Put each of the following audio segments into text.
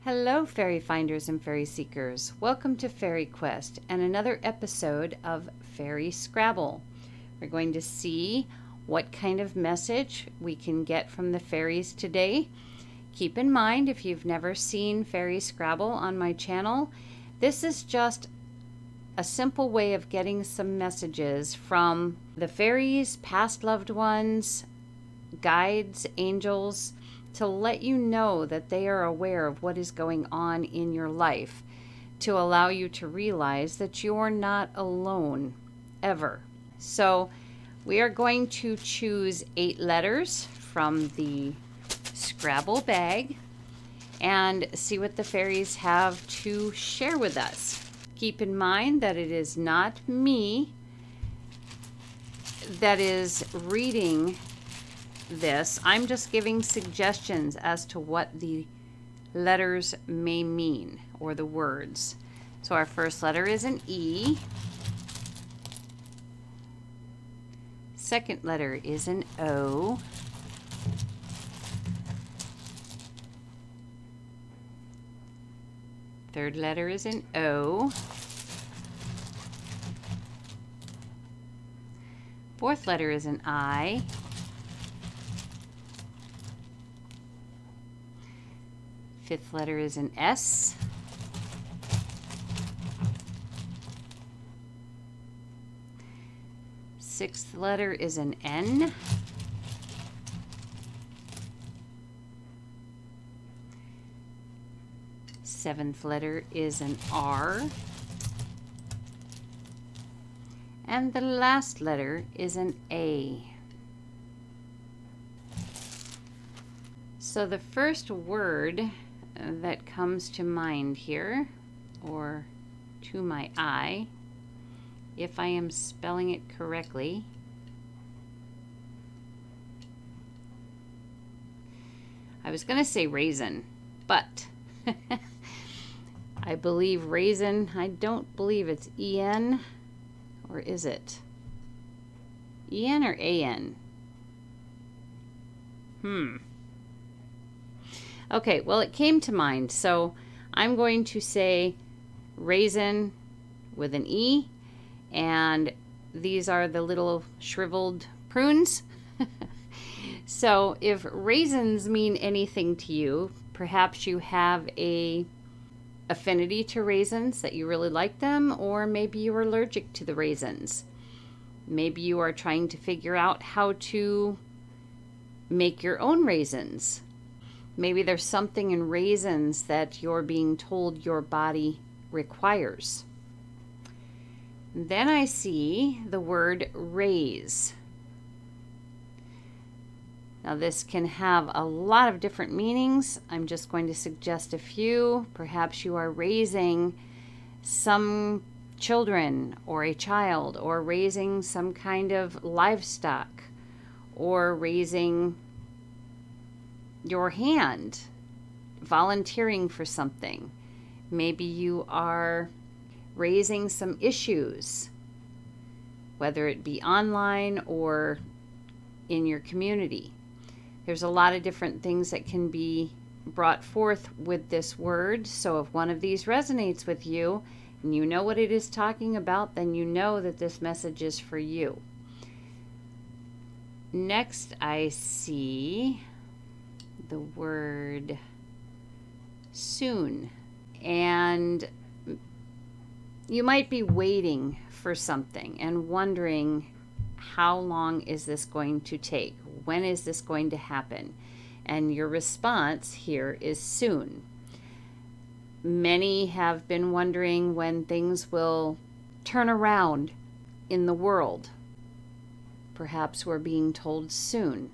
Hello, fairy finders and fairy seekers. Welcome to FaerieQuest and another episode of Faerie Scrabble. We're going to see what kind of message we can get from the fairies today. Keep in mind, if you've never seen Faerie Scrabble on my channel, this is just a simple way of getting some messages from the fairies, past loved ones, guides, angels, to let you know that they are aware of what is going on in your life, to allow you to realize that you're not alone, ever. So we are going to choose 8 letters from the Scrabble bag and see what the fairies have to share with us. Keep in mind that it is not me that is reading this. I'm just giving suggestions as to what the letters may mean, or the words. So our first letter is an E. Second letter is an O. Third letter is an O. Fourth letter is an I. Fifth letter is an S. Sixth letter is an N. Seventh letter is an R. And the last letter is an A. So the first word that comes to mind here, or to my eye, if I am spelling it correctly, I was going to say raisin, but I believe raisin, I don't believe it's E-N, or is it? E-N or A-N? Okay, well, it came to mind, so I'm going to say raisin with an E, and these are the little shriveled prunes. So if raisins mean anything to you, perhaps you have a affinity to raisins, that you really like them, or maybe you're allergic to the raisins. Maybe you are trying to figure out how to make your own raisins. Maybe there's something in raisins that you're being told your body requires. Then I see the word raise. Now this can have a lot of different meanings. I'm just going to suggest a few. Perhaps you are raising some children or a child, or raising some kind of livestock, or raising your hand, volunteering for something. Maybe you are raising some issues, whether it be online or in your community. There's a lot of different things that can be brought forth with this word. So if one of these resonates with you and you know what it is talking about, then you know that this message is for you. Next, I see the word soon, and you might be waiting for something and wondering, how long is this going to take? When is this going to happen? And your response here is soon. Many have been wondering when things will turn around in the world. Perhaps we're being told soon.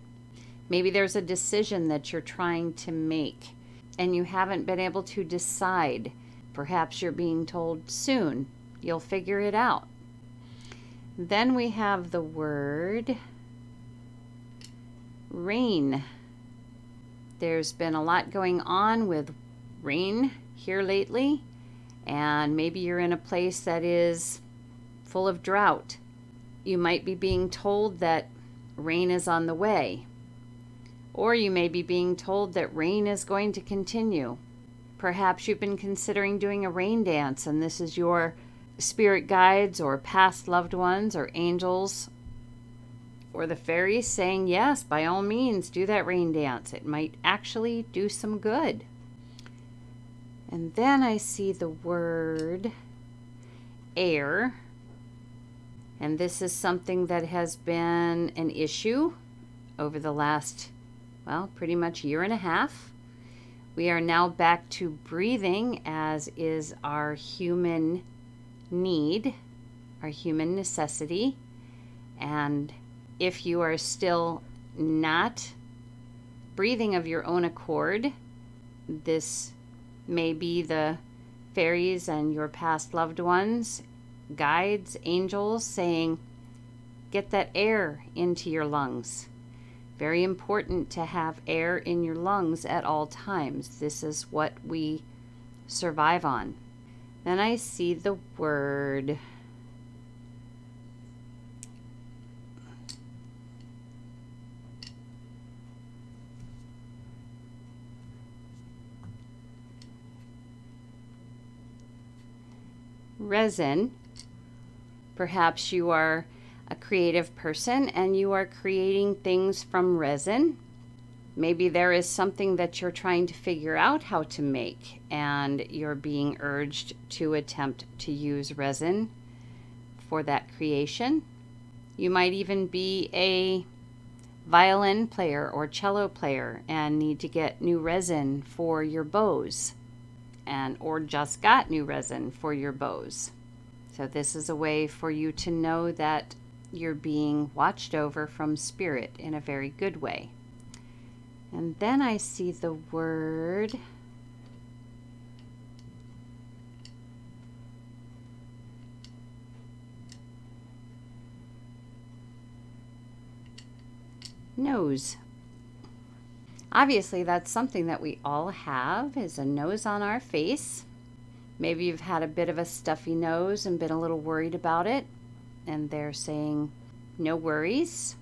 Maybe there's a decision that you're trying to make and you haven't been able to decide. Perhaps you're being told soon. You'll figure it out. Then we have the word rain. There's been a lot going on with rain here lately, and maybe you're in a place that is full of drought. You might be being told that rain is on the way. Or you may be being told that rain is going to continue. Perhaps you've been considering doing a rain dance, and this is your spirit guides or past loved ones or angels or the fairies saying, yes, by all means, do that rain dance. It might actually do some good. And then I see the word air. And this is something that has been an issue over the last, well, pretty much year and a half. We are now back to breathing, as is our human need, our human necessity. And if you are still not breathing of your own accord, this may be the fairies and your past loved ones, guides, angels saying, get that air into your lungs. Very important to have air in your lungs at all times. This is what we survive on. Then I see the word resin. Perhaps you are a creative person and you are creating things from resin. Maybe there is something that you're trying to figure out how to make and you're being urged to attempt to use resin for that creation. You might even be a violin player or cello player and need to get new resin for your bows, or just got new resin for your bows. So this is a way for you to know that you're being watched over from spirit in a very good way. And then I see the word nose. Obviously, that's something that we all have, is a nose on our face. Maybe you've had a bit of a stuffy nose and been a little worried about it, and they're saying, no worries.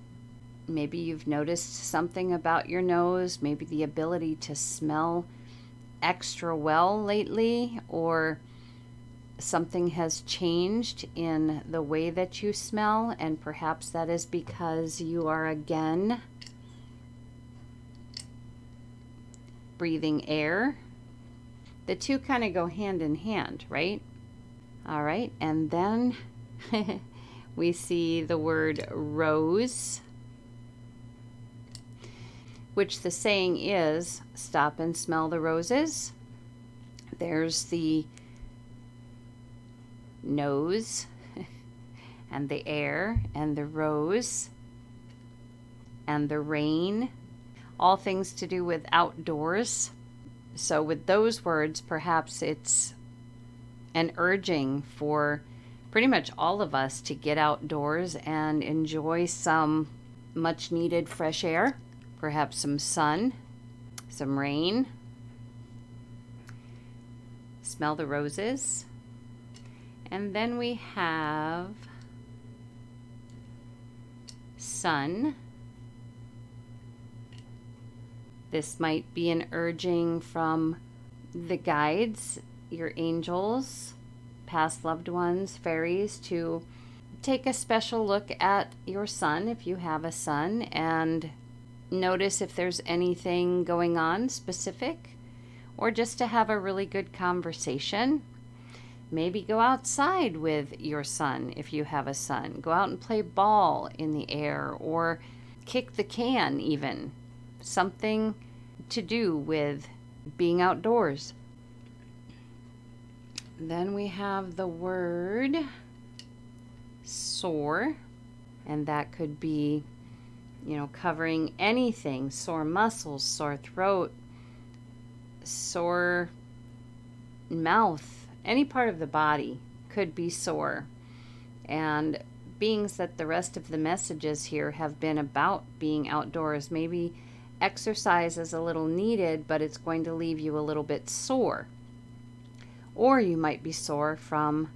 Maybe you've noticed something about your nose, maybe the ability to smell extra well lately, or something has changed in the way that you smell, and perhaps that is because you are again breathing air. The two kind of go hand in hand, right? All right, and then we see the word rose, which the saying is, stop and smell the roses. There's the nose and the air and the rose and the rain, all things to do with outdoors. So with those words, perhaps it's an urging for pretty much all of us to get outdoors and enjoy some much needed fresh air, perhaps some sun, some rain. Smell the roses. And then we have sun. This might be an urging from the guides, your angels, past loved ones, fairies, to take a special look at your sun if you have a sun and notice if there's anything going on specific, or just to have a really good conversation. Maybe go outside with your son if you have a son. Go out and play ball in the air or kick the can even. Something to do with being outdoors. Then we have the word sore, and that could be, covering anything, sore muscles, sore throat, sore mouth, any part of the body could be sore. And being that the rest of the messages here have been about being outdoors, maybe exercise is a little needed, but it's going to leave you a little bit sore. Or you might be sore from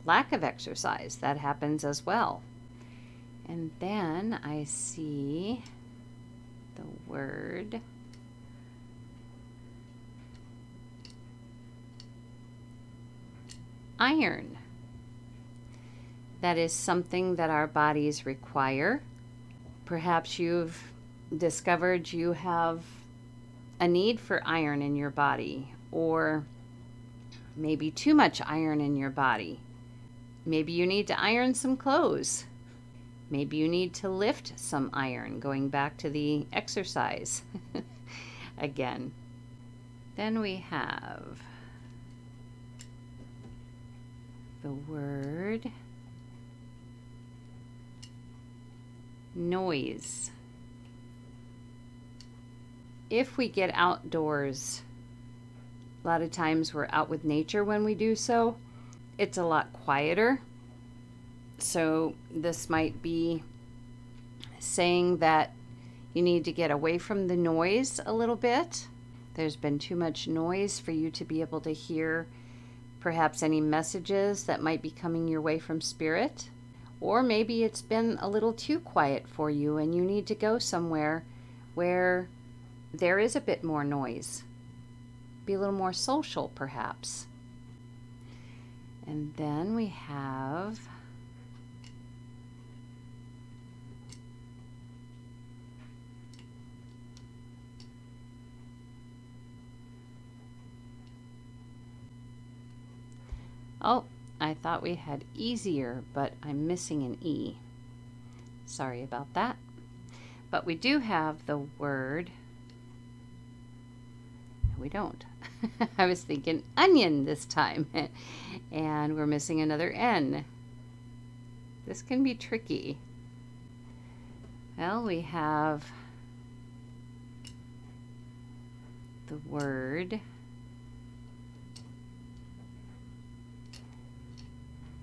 lack of exercise. That happens as well. And then I see the word iron. That is something that our bodies require. Perhaps you've discovered you have a need for iron in your body, or maybe too much iron in your body. Maybe you need to iron some clothes. Maybe you need to lift some iron, going back to the exercise again. Then we have the word noise. If we get outdoors, a lot of times we're out with nature when we do so. It's a lot quieter. So this might be saying that you need to get away from the noise a little bit. There's been too much noise for you to be able to hear perhaps any messages that might be coming your way from spirit. Or maybe it's been a little too quiet for you and you need to go somewhere where there is a bit more noise. Be a little more social, perhaps. And then we have oh, I thought we had easier, but I'm missing an E. Sorry about that. But we do have the word. No, we don't. I was thinking onion this time. And we're missing another N. This can be tricky. Well, we have the word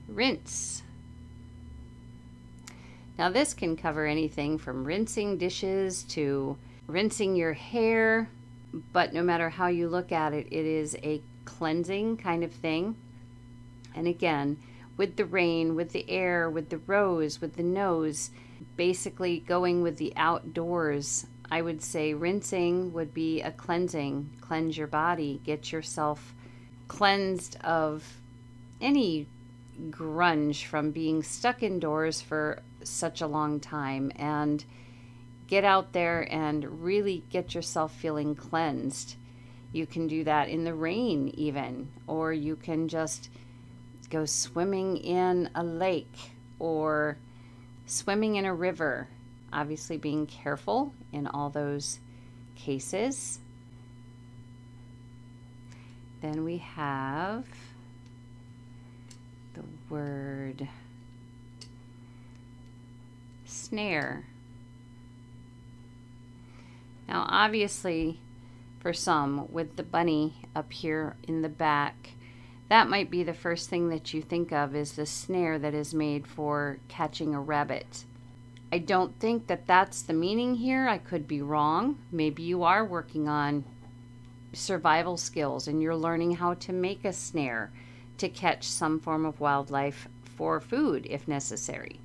rinse. Now this can cover anything from rinsing dishes to rinsing your hair, but no matter how you look at it, it is a cleansing kind of thing. And again, with the rain, with the air, with the rose, with the nose, basically going with the outdoors, I would say rinsing would be a cleansing. Cleanse your body, get yourself cleansed of any grunge from being stuck indoors for such a long time, and get out there and really get yourself feeling cleansed. You can do that in the rain even, or you can just go swimming in a lake or swimming in a river. Obviously being careful in all those cases. Then we have the word snare. Now obviously for some, with the bunny up here in the back, that might be the first thing that you think of, is the snare that is made for catching a rabbit. I don't think that that's the meaning here. I could be wrong. Maybe you are working on survival skills and you're learning how to make a snare to catch some form of wildlife for food if necessary.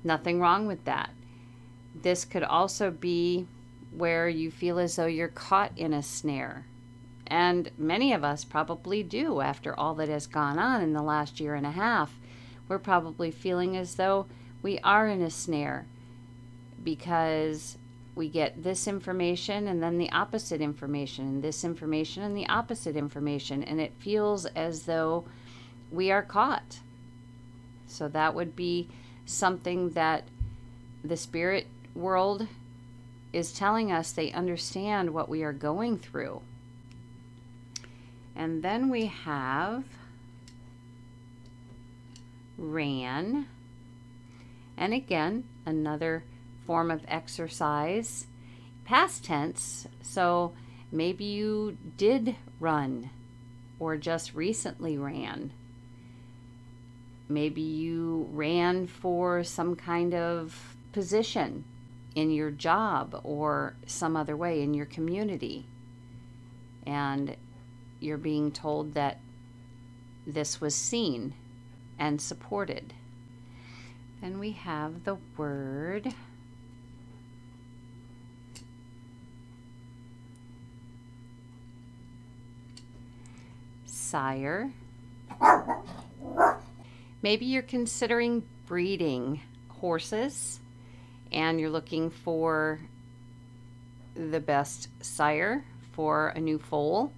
Nothing wrong with that. This could also be where you feel as though you're caught in a snare. And many of us probably do after all that has gone on in the last year and a half. We're probably feeling as though we are in a snare because we get this information and then the opposite information, and this information and the opposite information, and it feels as though we are caught. So that would be something that the spirit world is telling us they understand what we are going through. And then we have ran. And again, another form of exercise. Past tense, so maybe you did run or just recently ran. Maybe you ran for some kind of position in your job or some other way in your community. And you're being told that this was seen and supported. Then we have the word sire. Maybe you're considering breeding horses and you're looking for the best sire for a new foal.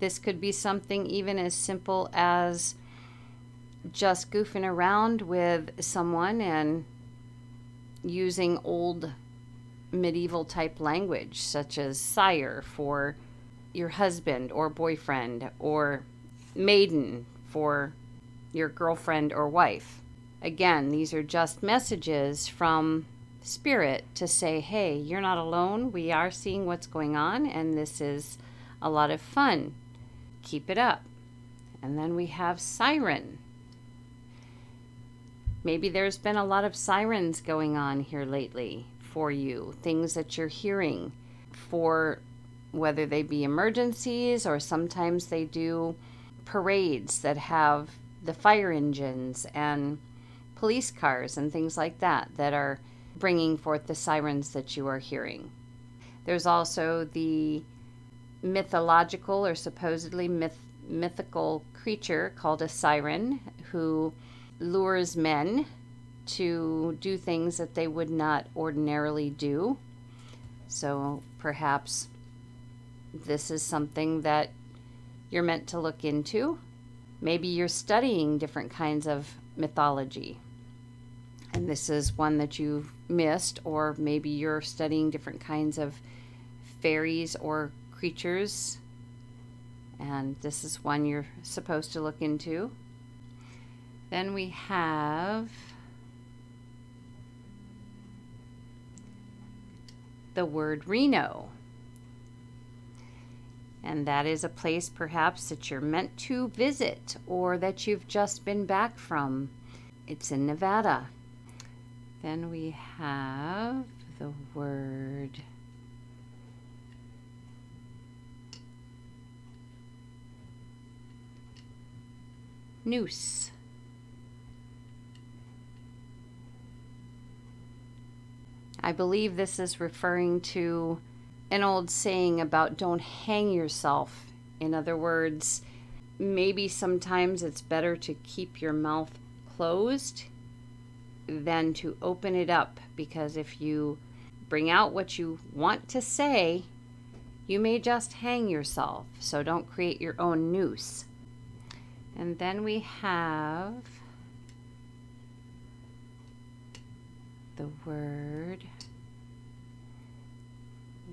This could be something even as simple as just goofing around with someone and using old medieval type language, such as sire for your husband or boyfriend, or maiden for your girlfriend or wife. Again, these are just messages from Spirit to say, hey, you're not alone. We are seeing what's going on, and this is a lot of fun. Keep it up. And then we have siren. Maybe there's been a lot of sirens going on here lately for you, things that you're hearing, for whether they be emergencies, or sometimes they do parades that have the fire engines and police cars and things like that that are bringing forth the sirens that you are hearing. There's also the mythological or supposedly mythical creature called a siren who lures men to do things that they would not ordinarily do. So perhaps this is something that you're meant to look into. Maybe you're studying different kinds of mythology, and this is one that you've missed, or maybe you're studying different kinds of fairies or creatures, and this is one you're supposed to look into. Then we have the word Reno. And that is a place perhaps that you're meant to visit, or that you've just been back from. It's in Nevada. Then we have the word noose. I believe this is referring to an old saying about don't hang yourself. In other words, maybe sometimes it's better to keep your mouth closed than to open it up, because if you bring out what you want to say, you may just hang yourself. So don't create your own noose. And then we have the word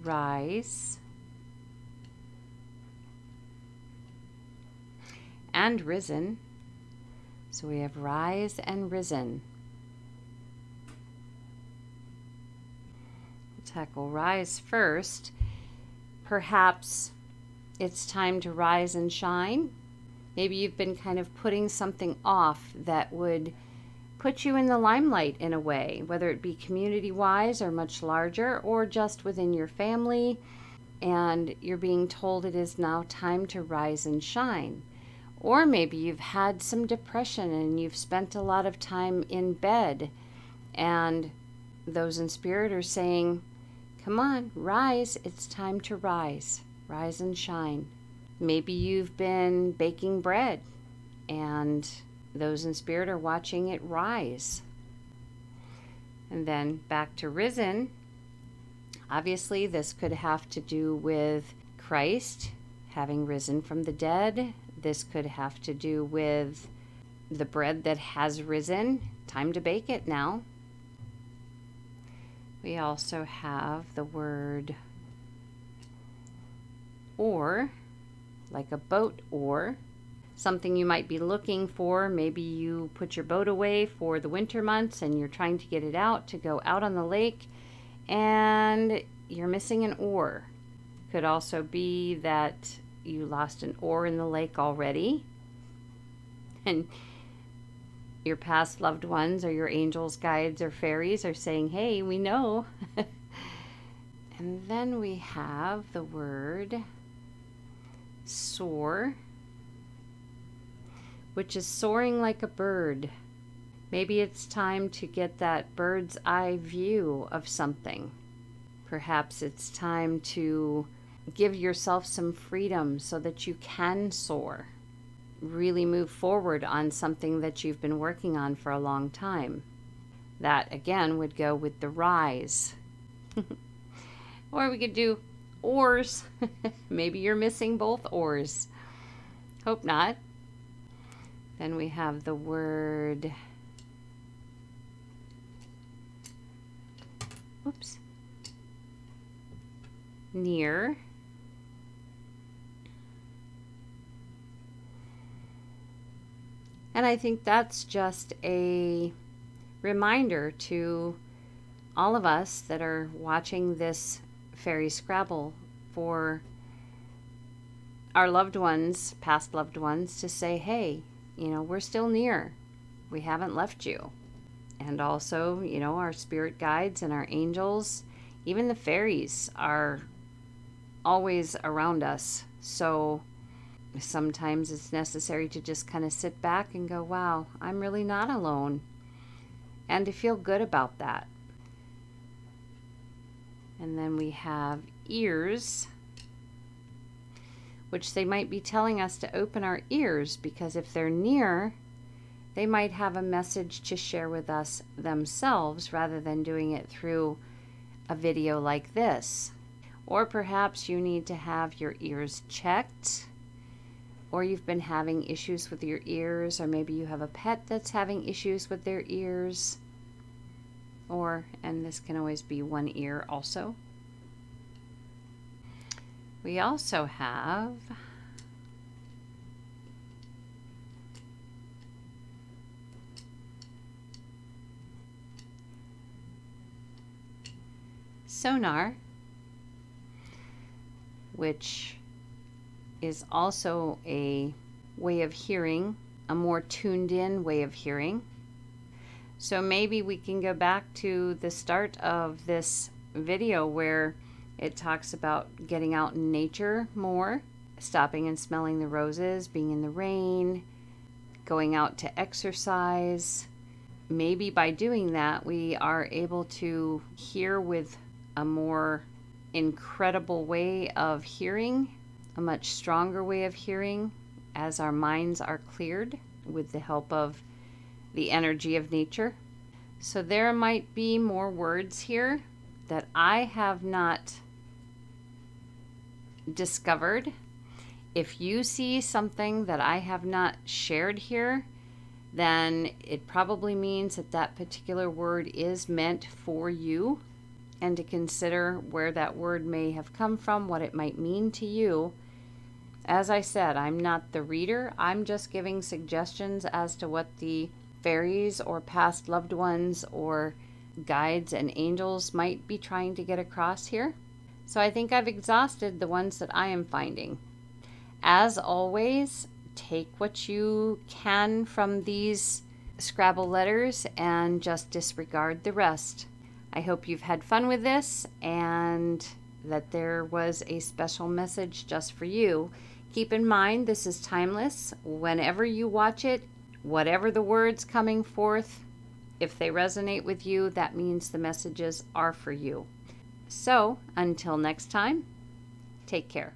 rise and risen. So we have rise and risen. We'll tackle rise first. Perhaps it's time to rise and shine. Maybe you've been kind of putting something off that would put you in the limelight in a way, whether it be community-wise or much larger, or just within your family, and you're being told it is now time to rise and shine. Or maybe you've had some depression and you've spent a lot of time in bed, and those in spirit are saying, come on, rise, it's time to rise and shine. Maybe you've been baking bread and those in spirit are watching it rise. And then back to risen. Obviously, this could have to do with Christ having risen from the dead. This could have to do with the bread that has risen. Time to bake it now. We also have the word oar, like a boat oar. Something you might be looking for. Maybe you put your boat away for the winter months and you're trying to get it out to go out on the lake, and you're missing an oar. Could also be that you lost an oar in the lake already, and your past loved ones or your angels, guides, or fairies are saying, hey, we know. And then we have the word soar, which is soaring like a bird. Maybe it's time to get that bird's eye view of something. Perhaps it's time to give yourself some freedom so that you can soar. really move forward on something that you've been working on for a long time. That again would go with the rise. Or we could do oars. Maybe you're missing both oars. Hope not. Then we have the word, oops, near. And I think that's just a reminder to all of us that are watching this Faerie Scrabble for our loved ones, past loved ones, to say, hey, you know, we're still near. We haven't left you. And also, you know, our spirit guides and our angels, even the fairies, are always around us. So sometimes it's necessary to just kind of sit back and go, wow, I'm really not alone. And to feel good about that. And then we have ears, which they might be telling us to open our ears, because if they're near, they might have a message to share with us themselves rather than doing it through a video like this. Or perhaps you need to have your ears checked, or you've been having issues with your ears, or maybe you have a pet that's having issues with their ears. Or, and this can always be one ear also. We also have sonar, which is also a way of hearing, a more tuned in way of hearing. So maybe we can go back to the start of this video where it talks about getting out in nature more, stopping and smelling the roses, being in the rain, going out to exercise. Maybe by doing that, we are able to hear with a more incredible way of hearing, a much stronger way of hearing as our minds are cleared with the help of the energy of nature. So there might be more words here that I have not discovered. If you see something that I have not shared here, then it probably means that that particular word is meant for you, and to consider where that word may have come from, what it might mean to you. As I said, I'm not the reader. I'm just giving suggestions as to what the fairies or past loved ones or guides and angels might be trying to get across here. So I think I've exhausted the ones that I am finding. As always, take what you can from these Scrabble letters and just disregard the rest. I hope you've had fun with this and that there was a special message just for you. Keep in mind, this is timeless. Whenever you watch it, whatever the words coming forth, if they resonate with you, that means the messages are for you. So, until next time, take care.